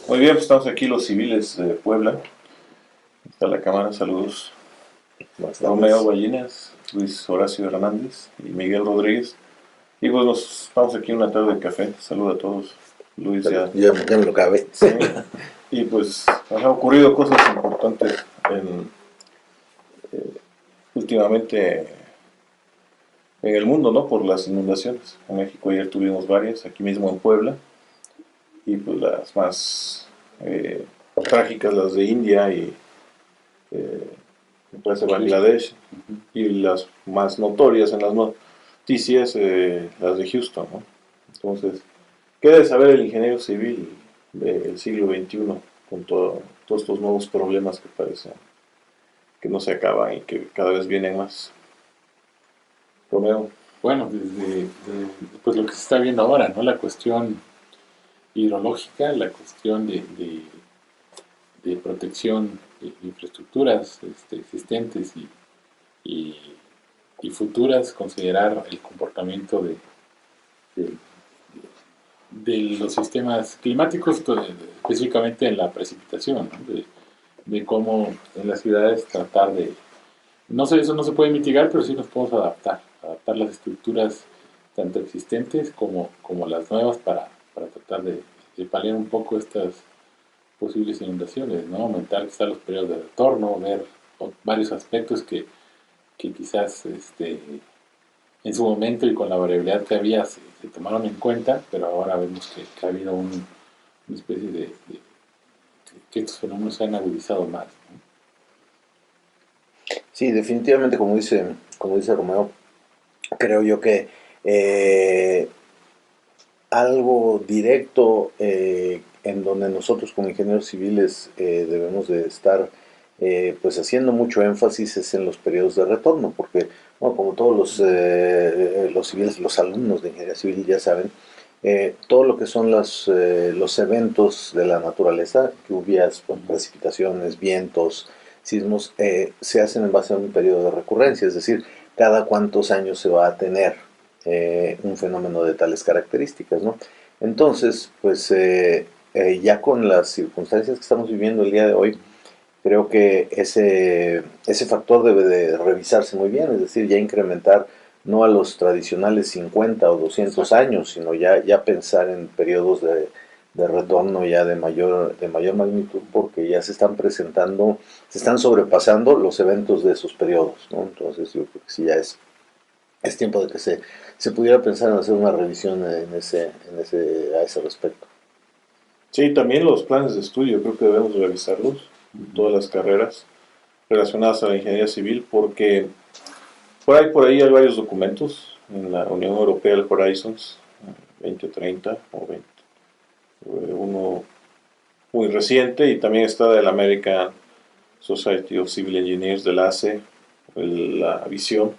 Muy bien, pues estamos aquí los civiles de Puebla. Está la cámara, saludos. Buenas Romeo tardes. Ballinas, Luis Horacio Hernández y Miguel Rodríguez. Y pues nos estamos aquí una tarde de café. Saludos a todos. Luis ya. Ya me lo acabé. Sí. Y pues han ocurrido cosas importantes últimamente en el mundo, ¿no? Por las inundaciones. En México ayer tuvimos varias, aquí mismo en Puebla. Y pues las más trágicas, las de India y me parece Houston. Bangladesh, y las más notorias en las noticias, las de Houston, ¿no? Entonces, ¿qué debe saber el ingeniero civil del siglo XXI con todos estos nuevos problemas que parecen que no se acaban y que cada vez vienen más? Romeo. Bueno, pues lo que se está viendo ahora, ¿no? La cuestión hidrológica, la cuestión de protección de infraestructuras existentes y, y futuras, considerar el comportamiento de- de los sistemas climáticos, específicamente en la precipitación, ¿no? De cómo en las ciudades tratar de... No sé, eso no se puede mitigar, pero sí nos podemos adaptar las estructuras tanto existentes como las nuevas para tratar de paliar un poco estas posibles inundaciones, ¿no? Aumentar quizás los periodos de retorno, ver varios aspectos que quizás en su momento y con la variabilidad que había se tomaron en cuenta, pero ahora vemos que ha habido una especie que estos fenómenos se han agudizado más, ¿no? Sí, definitivamente, como dice Romeo, creo yo que eh, algo directo en donde nosotros como ingenieros civiles debemos de estar pues haciendo mucho énfasis es en los periodos de retorno, porque bueno, como todos los civiles, los alumnos de ingeniería civil ya saben, todo lo que son los eventos de la naturaleza, lluvias, precipitaciones, vientos, sismos, se hacen en base a un periodo de recurrencia, es decir, cada cuántos años se va a tener un fenómeno de tales características, ¿no? Entonces, pues ya con las circunstancias que estamos viviendo el día de hoy, creo que ese factor debe de revisarse muy bien, es decir, ya incrementar no a los tradicionales 50 o 200 Exacto. años, sino ya pensar en periodos de retorno ya de mayor magnitud, porque ya se están presentando, se están sobrepasando los eventos de esos periodos, ¿no? Entonces yo creo que sí ya es tiempo de que se pudiera pensar en hacer una revisión a ese respecto. Sí, también los planes de estudio creo que debemos revisarlos en todas las carreras relacionadas a la ingeniería civil porque por ahí hay varios documentos en la Unión Europea, el Horizons 2030 o 20, uno muy reciente, y también está del American Society of Civil Engineers, del ACE, la visión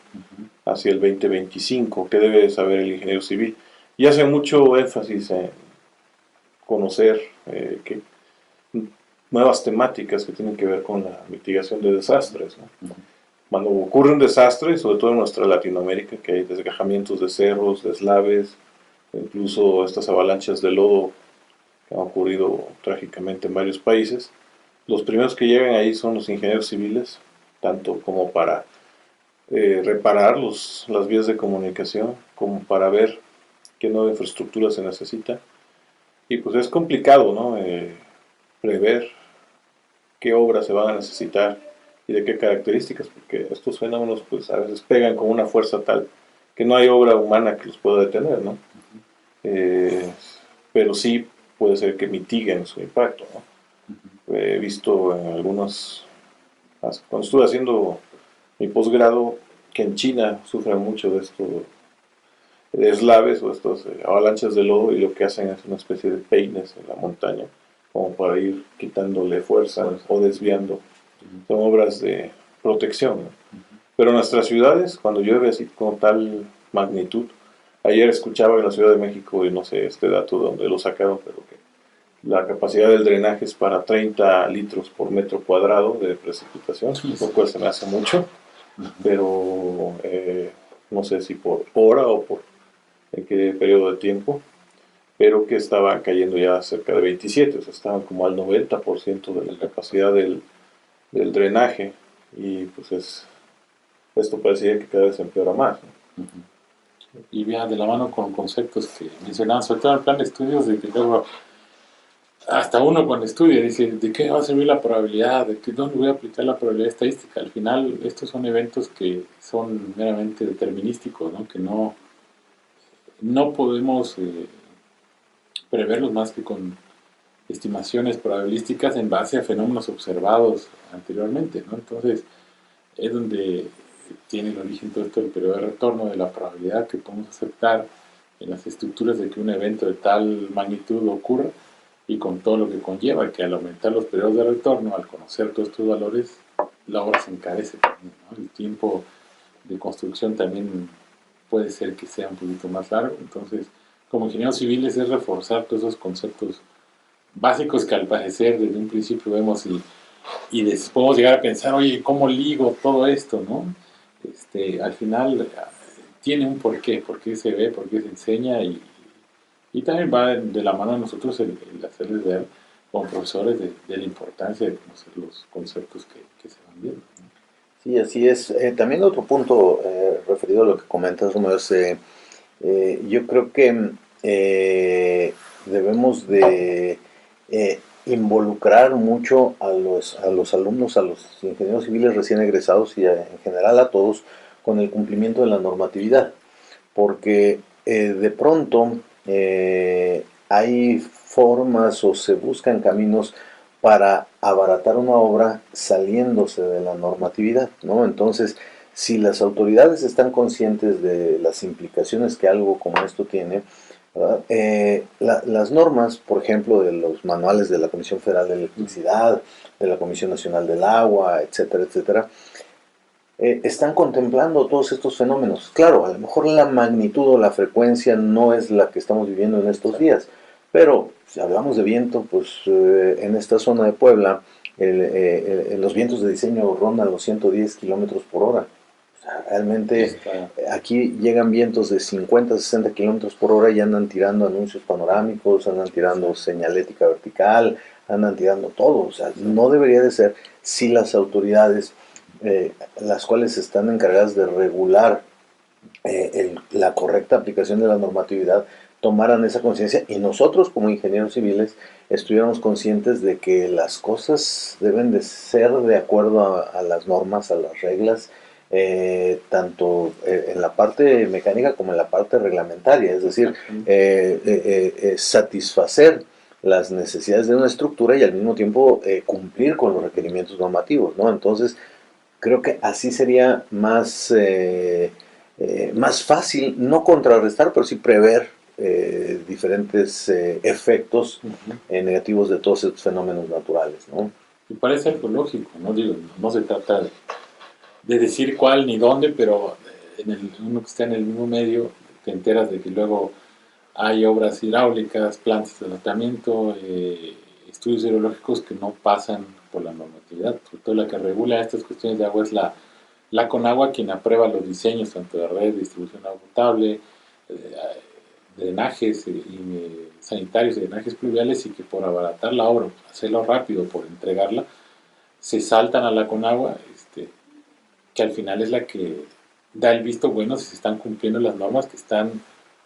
hacia el 2025, que debe saber el ingeniero civil. Y hace mucho énfasis en conocer que nuevas temáticas que tienen que ver con la mitigación de desastres, ¿no? Cuando ocurre un desastre, sobre todo en nuestra Latinoamérica, que hay desgajamientos de cerros, deslaves, incluso estas avalanchas de lodo que han ocurrido trágicamente en varios países, los primeros que llegan ahí son los ingenieros civiles, tanto como para reparar las vías de comunicación, como para ver qué nueva infraestructura se necesita. Y pues es complicado, ¿no? Prever qué obras se van a necesitar y de qué características, porque estos fenómenos pues a veces pegan con una fuerza tal que no hay obra humana que los pueda detener, ¿no? Eh, pero sí puede ser que mitiguen su impacto, ¿no? He visto en algunos, cuando estuve haciendo mi posgrado, que en China sufren mucho de estos deslaves o estas avalanchas de lodo, y lo que hacen es una especie de peines en la montaña como para ir quitándole fuerza o desviando. Son obras de protección, ¿no? Pero en nuestras ciudades, cuando llueve así con tal magnitud, ayer escuchaba en la Ciudad de México, y no sé este dato de dónde lo sacaron, pero que la capacidad del drenaje es para 30 litros por metro cuadrado de precipitación, lo cual se me hace mucho, pero no sé si por hora o por en qué periodo de tiempo. pero que estaba cayendo ya cerca de 27, o sea, estaban como al 90% de la capacidad del drenaje, y pues esto parecía que cada vez empeora más, ¿no? Y vea de la mano con conceptos que mencionaban, sobre todo en el plan de estudios, de que luego hasta uno cuando estudia dice, ¿de qué va a servir la probabilidad? ¿De qué, dónde voy a aplicar la probabilidad estadística? Al final, estos son eventos que son meramente determinísticos, ¿no? Que no podemos preverlos más que con estimaciones probabilísticas en base a fenómenos observados anteriormente, ¿no? Entonces, es donde tiene el origen todo esto del periodo de retorno, de la probabilidad que podemos aceptar en las estructuras de que un evento de tal magnitud ocurra, y con todo lo que conlleva, que al aumentar los periodos de retorno, al conocer todos estos valores, la obra se encarece también, ¿no? El tiempo de construcción también puede ser que sea un poquito más largo. Entonces, como ingenieros civiles es reforzar todos esos conceptos básicos que al parecer desde un principio vemos, y después podemos llegar a pensar, oye, ¿cómo ligo todo esto, no? Al final tiene un porqué, por qué se ve, por qué se enseña, y también va de la mano de nosotros el hacerles ver como profesores de la importancia de conocer los conceptos que se van viendo, ¿no? Sí, así es. También otro punto referido a lo que comentas, Romeo, es yo creo que debemos de involucrar mucho a los alumnos, a los ingenieros civiles recién egresados y en general a todos con el cumplimiento de la normatividad, porque de pronto hay formas o se buscan caminos para abaratar una obra saliéndose de la normatividad, ¿no? Entonces, si las autoridades están conscientes de las implicaciones que algo como esto tiene, las normas, por ejemplo, de los manuales de la Comisión Federal de Electricidad, de la Comisión Nacional del Agua, etcétera, etcétera, están contemplando todos estos fenómenos. Claro, a lo mejor la magnitud o la frecuencia no es la que estamos viviendo en estos días, pero si hablamos de viento, pues en esta zona de Puebla, los vientos de diseño rondan los 110 kilómetros por hora. O sea, realmente aquí llegan vientos de 50, 60 kilómetros por hora y andan tirando anuncios panorámicos, andan tirando señalética vertical, andan tirando todo. O sea, no debería de ser si las autoridades, las cuales están encargadas de regular la correcta aplicación de la normatividad, tomaran esa conciencia y nosotros como ingenieros civiles estuviéramos conscientes de que las cosas deben de ser de acuerdo a las normas, a las reglas, tanto en la parte mecánica como en la parte reglamentaria, es decir, satisfacer las necesidades de una estructura y al mismo tiempo cumplir con los requerimientos normativos, ¿no? Entonces, creo que así sería más fácil, no contrarrestar, pero sí prever diferentes efectos negativos de todos estos fenómenos naturales, ¿no? Y parece algo lógico, ¿no? Digo, no se trata de decir cuál ni dónde, pero uno que está en el mismo medio, te enteras de que luego hay obras hidráulicas, plantas de tratamiento, estudios hidrológicos que no pasan por la normatividad. Sobre todo la que regula estas cuestiones de agua es la Conagua, quien aprueba los diseños tanto de red, distribución de agua potable, drenajes sanitarios y drenajes pluviales, y que por abaratar la obra, hacerlo rápido, por entregarla, se saltan a la Conagua, que al final es la que da el visto bueno si se están cumpliendo las normas que están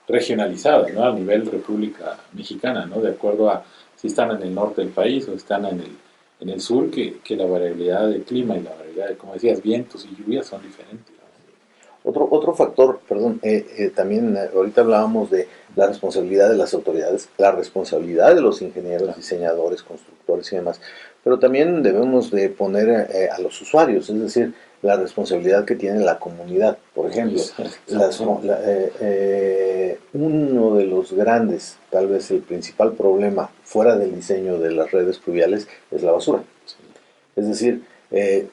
regionalizadas, ¿no? A nivel República Mexicana, ¿no? De acuerdo a si están en el norte del país o están en el sur, que la variabilidad del clima y la variabilidad de, como decías, vientos y lluvias son diferentes, ¿no? Otro factor, perdón, también ahorita hablábamos de la responsabilidad de las autoridades, la responsabilidad de los ingenieros, diseñadores, constructores y demás, pero también debemos de poner a los usuarios, es decir, la responsabilidad que tiene la comunidad. Por ejemplo, uno de los grandes, tal vez el principal problema fuera del diseño de las redes pluviales es la basura. Es decir,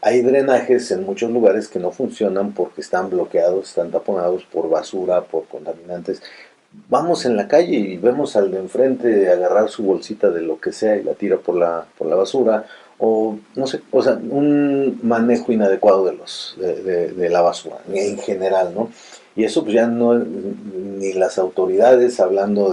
hay drenajes en muchos lugares que no funcionan porque están bloqueados, están taponados por basura, por contaminantes. Vamos en la calle y vemos al de enfrente agarrar su bolsita de lo que sea y la tira por la basura, o no sé, o sea, un manejo inadecuado de la basura en general, ¿no? Y eso pues ya no, ni las autoridades, hablando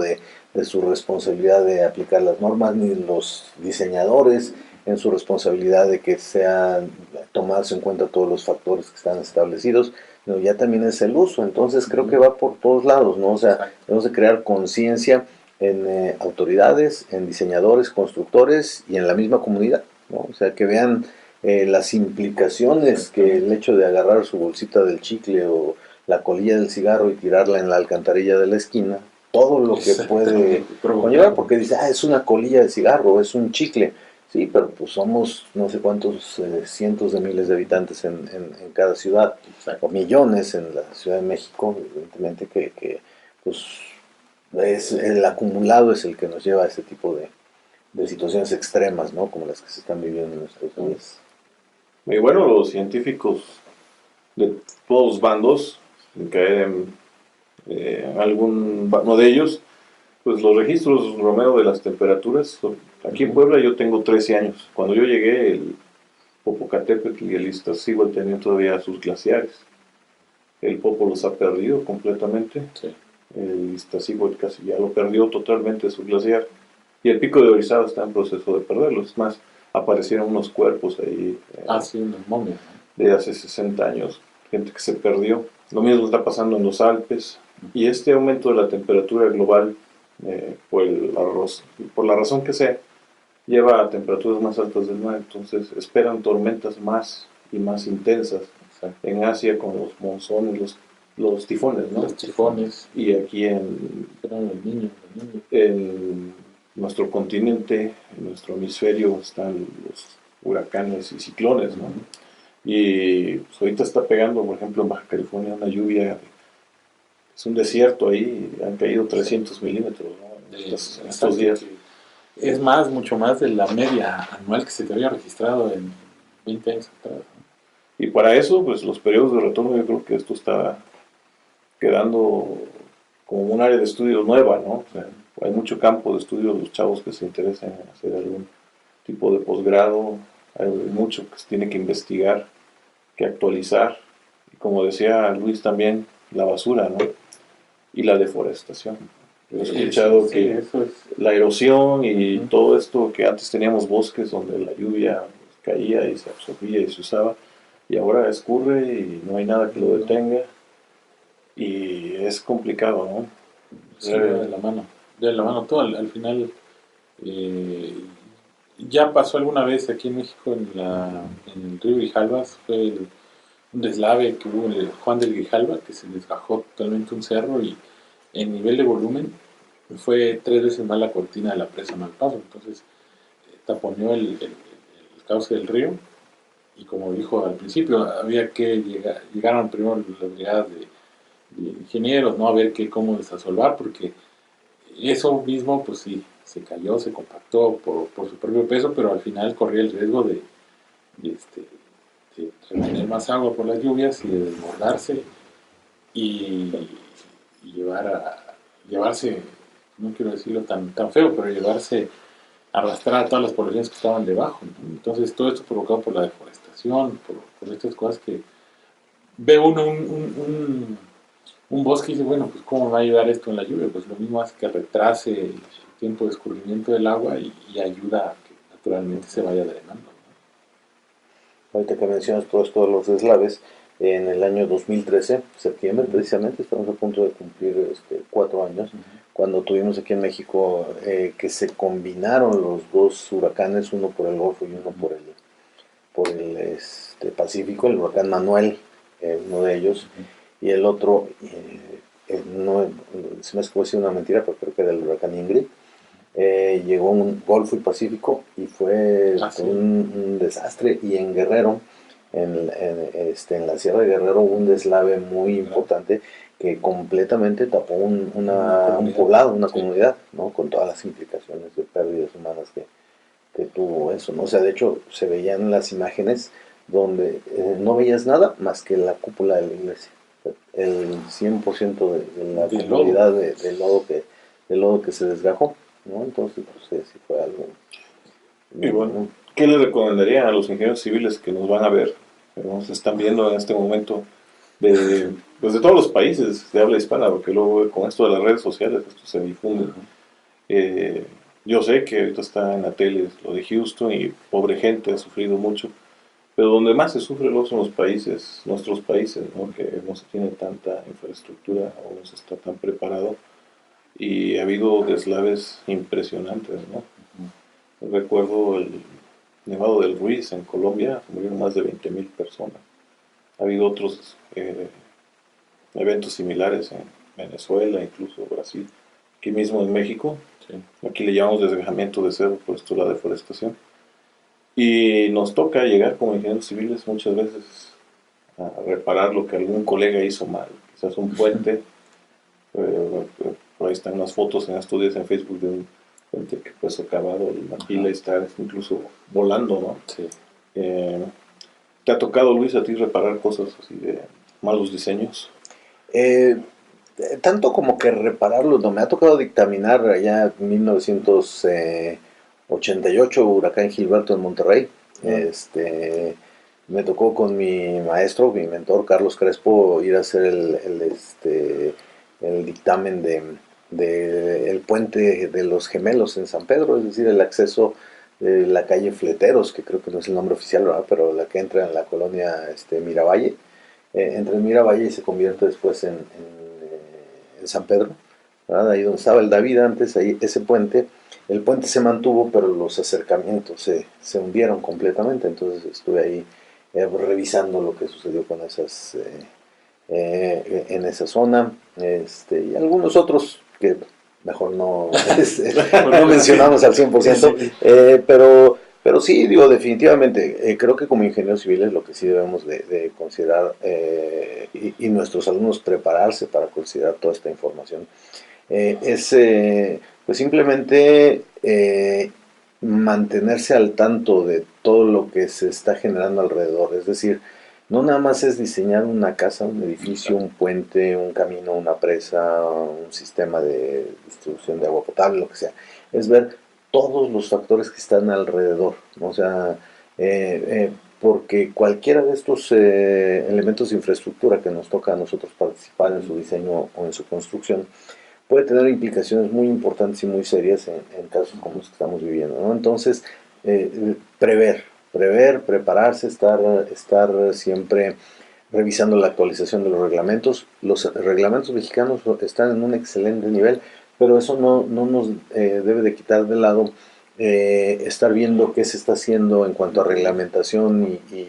de su responsabilidad de aplicar las normas, ni los diseñadores en su responsabilidad de que sean tomarse en cuenta todos los factores que están establecidos, no, ya también es el uso. Entonces creo que va por todos lados, ¿no? O sea, tenemos que crear conciencia en autoridades, en diseñadores, constructores y en la misma comunidad, ¿no? O sea, que vean las implicaciones que el hecho de agarrar su bolsita del chicle o la colilla del cigarro y tirarla en la alcantarilla de la esquina, todo lo que puede conllevar, porque dice, es una colilla de cigarro, es un chicle. Sí, pero pues somos no sé cuántos cientos de miles de habitantes en cada ciudad, o millones en la Ciudad de México, evidentemente que pues el acumulado es el que nos lleva a este tipo de situaciones extremas, ¿no? Como las que se están viviendo en nuestros días. Y bueno, los científicos de todos los bandos, sin caer en uno de ellos, pues los registros, Romeo, de las temperaturas, aquí en Puebla yo tengo 13 años. Cuando yo llegué, el Popocatépetl y el Iztaccíhuatl tenían todavía sus glaciares. El Popo los ha perdido completamente. Sí. El Iztaccíhuatl casi ya lo perdió totalmente su glaciar. Y el Pico de Orizaba está en proceso de perderlo. Es más, aparecieron unos cuerpos ahí sí, unas momias, ¿no? de hace 60 años, gente que se perdió. Lo mismo está pasando en los Alpes. Y este aumento de la temperatura global, por la razón que sea, lleva a temperaturas más altas del mar. Entonces esperan tormentas más y más intensas. Exacto. En Asia con los monzones, los tifones, ¿no? Los tifones. Y aquí en nuestro continente, en nuestro hemisferio, están los huracanes y ciclones, ¿no? Y pues, ahorita está pegando, por ejemplo, en Baja California una lluvia, es un desierto ahí, han caído 300 milímetros, ¿no? Estos días. Es mucho más de la media anual que se te había registrado en 20 años atrás, ¿no? Y para eso, pues los periodos de retorno, yo creo que esto está quedando como un área de estudio nueva, ¿no? O sea, hay mucho campo de estudio de los chavos que se interesan en hacer algún tipo de posgrado, hay mucho que se tiene que investigar, que actualizar, y como decía Luis también, la basura, ¿no? Y la deforestación. He escuchado que la erosión y todo esto, que antes teníamos bosques donde la lluvia caía y se absorbía y se usaba, y ahora escurre y no hay nada que lo detenga, y es complicado, ¿no? Sí, va de la mano. De la mano todo. Al final, ya pasó alguna vez aquí en México, en el río Grijalvas, fue un deslave que hubo en el Juan del Grijalva, que se desgajó totalmente un cerro y en nivel de volumen fue 3 veces más la cortina de la presa Malpaso. Entonces taponeó el cauce del río y como dijo al principio, había que llegaron primero las brigadas de ingenieros, ¿no? A ver cómo desasolvar, porque eso mismo, pues sí, se cayó, se compactó por su propio peso, pero al final corría el riesgo de retener más agua por las lluvias y de desbordarse y llevarse, no quiero decirlo tan feo, pero llevarse, arrastrar a todas las poblaciones que estaban debajo, ¿no? Entonces todo esto provocado por la deforestación, por estas cosas que ve uno un bosque y dice, bueno, pues ¿cómo va a ayudar esto en la lluvia? Pues lo mismo hace que retrase el tiempo de escurrimiento del agua y ayuda a que naturalmente se vaya drenando, ¿no? Ahorita que mencionas todo esto de los deslaves, en el año 2013, septiembre precisamente, estamos a punto de cumplir 4 años, cuando tuvimos aquí en México que se combinaron los dos huracanes, uno por el Golfo y uno por el Pacífico, el huracán Manuel, uno de ellos, y el otro, no, se me hace que decir una mentira, pero creo que era el huracán Ingrid. Llegó un Golfo y Pacífico y fue un desastre. Y en Guerrero, en la Sierra de Guerrero, hubo un deslave muy importante que completamente tapó un poblado, una comunidad, ¿no? Con todas las implicaciones de pérdidas humanas que tuvo eso, ¿no? O sea, de hecho, se veían las imágenes donde no veías nada más que la cúpula de la iglesia. El 100% de la comunidad de lodo que se desgajó, ¿no? Entonces, pues sí fue algo. Y bueno, ¿qué le recomendaría a los ingenieros civiles que nos van a ver, que nos están viendo en este momento, pues de todos los países de habla hispana, porque luego con esto de las redes sociales esto se difunde? Yo sé que ahorita está en la tele lo de Houston y pobre gente ha sufrido mucho, pero donde más se sufre luego son los países, nuestros países, ¿no? Que no se tiene tanta infraestructura o no se está tan preparado y ha habido deslaves impresionantes, ¿no? Recuerdo el Nevado del Ruiz en Colombia, murieron más de 20.000 personas. Ha habido otros eventos similares en Venezuela, incluso Brasil, aquí mismo en México. Sí. Aquí le llamamos desgajamiento de cerro, por esto la deforestación. Y nos toca llegar como ingenieros civiles muchas veces a reparar lo que algún colega hizo mal. Quizás un puente, por ahí están unas fotos en estudios en Facebook de un puente que fue socavado, la pila está incluso volando, ¿no? Sí. ¿Te ha tocado, Luis, a ti reparar cosas así de malos diseños? Eh, Tanto como que repararlo, no me ha tocado dictaminar allá en 1988, huracán Gilberto en Monterrey. Me tocó con mi maestro, mi mentor Carlos Crespo, ir a hacer el dictamen de el puente de los Gemelos en San Pedro, es decir, el acceso de la calle Fleteros, que creo que no es el nombre oficial, ¿verdad? Pero la que entra en la colonia Miravalle, entre Miravalle y se convierte después en San Pedro, ¿verdad? Ahí donde estaba el David antes, ahí ese puente. El puente se mantuvo, pero los acercamientos se hundieron completamente, entonces estuve ahí revisando lo que sucedió con en esa zona, y algunos otros que mejor no, no mencionamos al 100%, pero sí, digo, definitivamente, creo que como ingenieros civiles lo que sí debemos de considerar, y nuestros alumnos prepararse para considerar toda esta información, es pues simplemente mantenerse al tanto de todo lo que se está generando alrededor. Es decir, no nada más es diseñar una casa, un edificio, un puente, un camino, una presa, un sistema de distribución de agua potable, lo que sea. Es ver todos los factores que están alrededor, ¿no? O sea, porque cualquiera de estos elementos de infraestructura que nos toca a nosotros participar en su diseño o en su construcción, puede tener implicaciones muy importantes y muy serias en casos como los que estamos viviendo, ¿no? Entonces, prepararse, estar siempre revisando la actualización de los reglamentos. Los reglamentos mexicanos están en un excelente nivel, pero eso no nos debe de quitar de lado estar viendo qué se está haciendo en cuanto a reglamentación y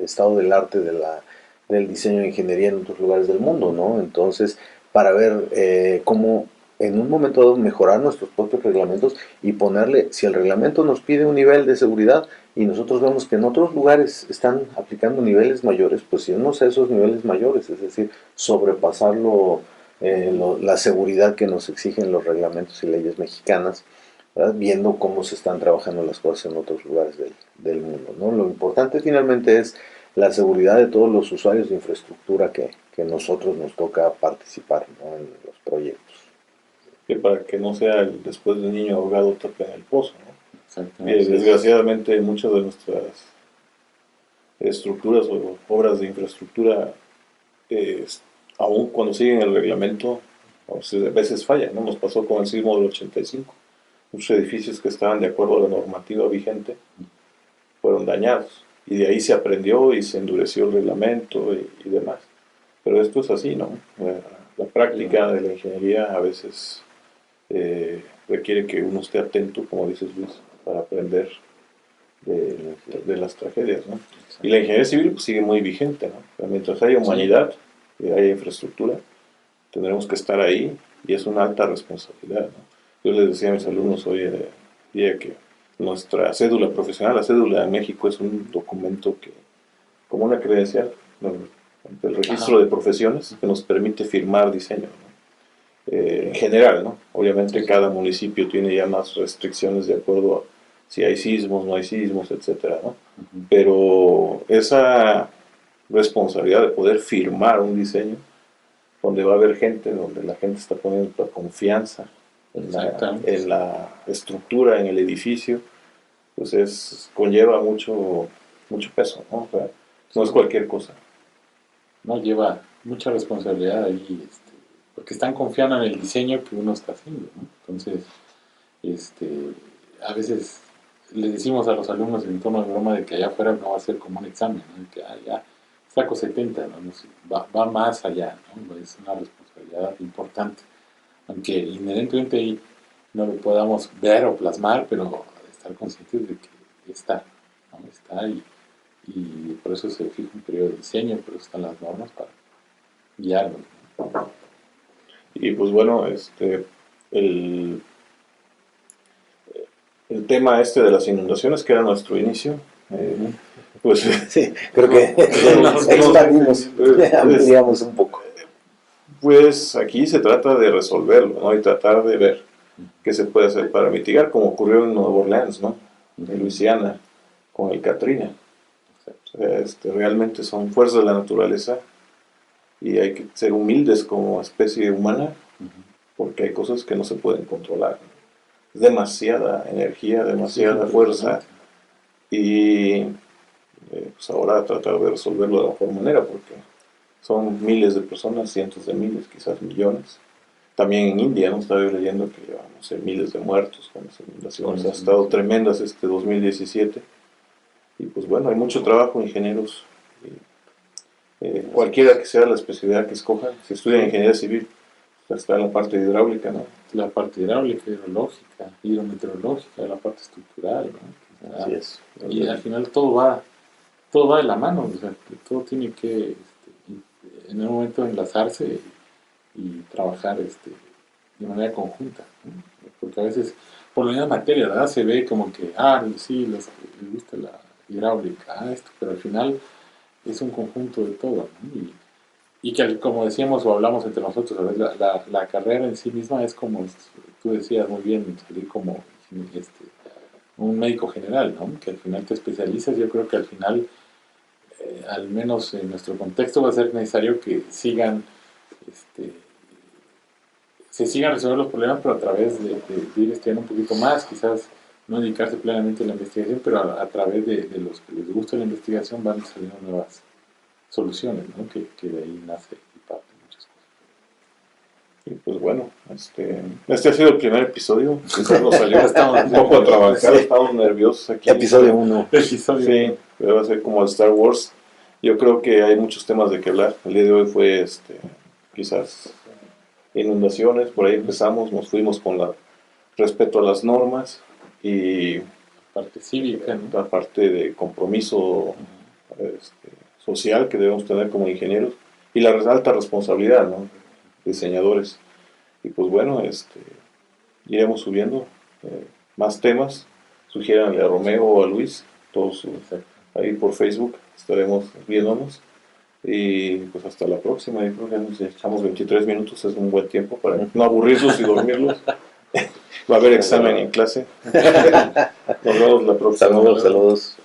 estado del arte del diseño de ingeniería en otros lugares del mundo, ¿no? Entonces, para ver cómo en un momento dado mejorar nuestros propios reglamentos y ponerle, si el reglamento nos pide un nivel de seguridad y nosotros vemos que en otros lugares están aplicando niveles mayores, pues irnos a esos niveles mayores, es decir, sobrepasarlo, la seguridad que nos exigen los reglamentos y leyes mexicanas, ¿verdad? Viendo cómo se están trabajando las cosas en otros lugares del mundo, ¿no? Lo importante finalmente es la seguridad de todos los usuarios de infraestructura que nosotros nos toca participar, ¿no? En los proyectos. Que para que no sea después del niño ahogado tope en el pozo, ¿no? Exactamente. Desgraciadamente muchas de nuestras estructuras o obras de infraestructura, eh, aún cuando siguen el reglamento, a veces fallan, ¿no? Nos pasó con el sismo del 85. Muchos edificios que estaban de acuerdo a la normativa vigente fueron dañados y de ahí se aprendió y se endureció el reglamento y demás. Pero esto es así, ¿no? La práctica de la ingeniería a veces requiere que uno esté atento, como dices Luis, para aprender de las tragedias, ¿no? Y la ingeniería civil pues, sigue muy vigente, ¿no? Pero mientras haya humanidad y haya infraestructura, tendremos que estar ahí y es una alta responsabilidad, ¿no? Yo les decía a mis alumnos hoy día que nuestra cédula profesional, la cédula en México es un documento que, como una credencial, ¿no? El registro de profesiones que nos permite firmar diseño, ¿no? En general, ¿no? Obviamente cada municipio tiene ya más restricciones de acuerdo a si hay sismos, no hay sismos, etcétera, ¿no? Pero esa responsabilidad de poder firmar un diseño donde va a haber gente, donde la gente está poniendo toda confianza en la estructura, en el edificio, pues conlleva mucho peso, ¿no? O sea, no es cualquier cosa. No, lleva mucha responsabilidad ahí, porque están confiando en el diseño que uno está haciendo, ¿no? Entonces, A veces le decimos a los alumnos en tono de broma de que allá afuera no va a ser como un examen, ¿no? De que ya saco 70, ¿no? No sé, va más allá, ¿no? Es una responsabilidad importante, aunque inherentemente ahí no lo podamos ver o plasmar, pero estar conscientes de que está, ¿no? Está y por eso se fija un periodo de diseño, por eso están las normas para guiarnos, ¿no? Y pues bueno, el tema de las inundaciones, que era nuestro inicio, pues Sí, creo que expandimos, ampliamos un poco. pues aquí se trata de resolverlo, ¿no? Y tratar de ver qué se puede hacer para mitigar, como ocurrió en Nueva Orleans, ¿no? En Luisiana, con el Katrina. O sea, realmente son fuerzas de la naturaleza y hay que ser humildes como especie humana, porque hay cosas que no se pueden controlar. Es demasiada energía, demasiada fuerza, y pues ahora tratar de resolverlo de la mejor manera, porque son miles de personas, cientos de miles, quizás millones. También en India, ¿no? Estaba yo leyendo que llevan, no sé, miles de muertos con las inundaciones. Han estado tremendas 2017. Y pues bueno, hay mucho trabajo, ingenieros. Cualquiera que sea la especialidad que escojan, si estudian ingeniería civil, pues está en la parte hidráulica, ¿no? La parte hidráulica, hidrológica, hidrometeorológica, la parte estructural, ¿no? Así es. Y al final todo va de la mano, o sea, todo tiene que en un momento enlazarse y trabajar de manera conjunta, ¿no? Porque a veces por la misma materia, ¿verdad? Se ve como que, sí, les gusta la hidráulica, esto, pero al final es un conjunto de todo, ¿no? Y que, como decíamos o hablamos entre nosotros, ¿sabes? La carrera en sí misma es como, tú decías muy bien, salir como un médico general, ¿no? Que al final te especializas. Yo creo que al final, al menos en nuestro contexto, va a ser necesario que se sigan resolviendo los problemas, pero a través de ir estudiando un poquito más, quizás no dedicarse plenamente a la investigación, pero a través de los que les gusta la investigación van saliendo nuevas soluciones, ¿no? Que de ahí nace y parte muchas cosas. Y pues bueno, este ha sido el primer episodio. Quizás nos salió un poco a trabajar, estamos nerviosos aquí. Episodio 1. Sí, pero va a ser como el Star Wars. Yo creo que hay muchos temas de que hablar. El día de hoy fue quizás inundaciones, por ahí empezamos, nos fuimos con respeto a las normas y La parte cívica, ¿no? la parte de compromiso social que debemos tener como ingenieros y la alta responsabilidad, ¿no? Diseñadores. Y pues bueno, iremos subiendo más temas. Sugiéranle a Romeo o a Luis, todos ahí por Facebook, estaremos viéndonos. Y pues hasta la próxima. Yo creo que nos echamos 23 minutos, es un buen tiempo para no aburrirlos y dormirlos. Va a haber examen en clase. Nos vemos la próxima. Saludos.